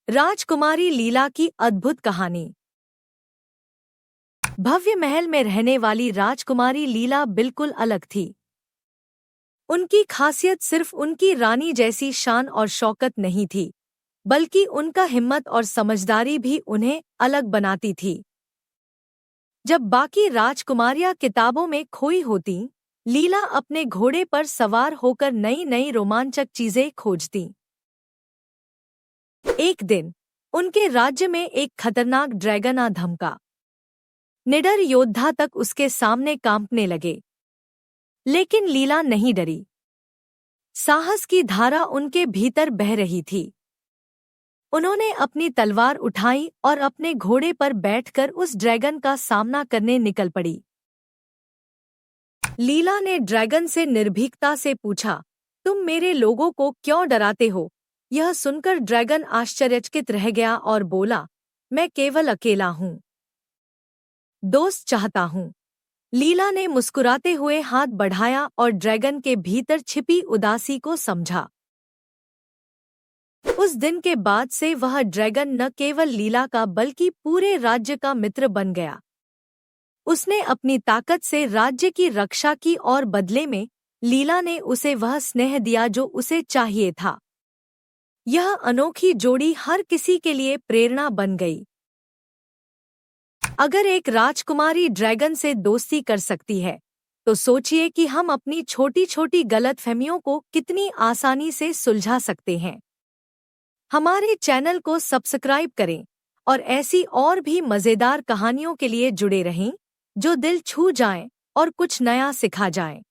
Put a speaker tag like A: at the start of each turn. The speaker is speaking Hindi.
A: राजकुमारी लीला की अद्भुत कहानी। भव्य महल में रहने वाली राजकुमारी लीला बिल्कुल अलग थी। उनकी खासियत सिर्फ उनकी रानी जैसी शान और शौकत नहीं थी, बल्कि उनका हिम्मत और समझदारी भी उन्हें अलग बनाती थी। जब बाकी राजकुमारियां किताबों में खोई होतीं, लीला अपने घोड़े पर सवार होकर नई नई रोमांचक चीजें खोजती। एक दिन उनके राज्य में एक खतरनाक ड्रैगन आ धमका। निडर योद्धा तक उसके सामने कांपने लगे, लेकिन लीला नहीं डरी। साहस की धारा उनके भीतर बह रही थी। उन्होंने अपनी तलवार उठाई और अपने घोड़े पर बैठकर उस ड्रैगन का सामना करने निकल पड़ी। लीला ने ड्रैगन से निर्भीकता से पूछा, तुम मेरे लोगों को क्यों डराते हो? यह सुनकर ड्रैगन आश्चर्यचकित रह गया और बोला, मैं केवल अकेला हूँ, दोस्त चाहता हूँ। लीला ने मुस्कुराते हुए हाथ बढ़ाया और ड्रैगन के भीतर छिपी उदासी को समझा। उस दिन के बाद से वह ड्रैगन न केवल लीला का बल्कि पूरे राज्य का मित्र बन गया। उसने अपनी ताकत से राज्य की रक्षा की और बदले में लीला ने उसे वह स्नेह दिया जो उसे चाहिए था। यह अनोखी जोड़ी हर किसी के लिए प्रेरणा बन गई। अगर एक राजकुमारी ड्रैगन से दोस्ती कर सकती है, तो सोचिए कि हम अपनी छोटी छोटी गलतफहमियों को कितनी आसानी से सुलझा सकते हैं। हमारे चैनल को सब्सक्राइब करें और ऐसी और भी मज़ेदार कहानियों के लिए जुड़े रहें, जो दिल छू जाएं और कुछ नया सिखा जाएं।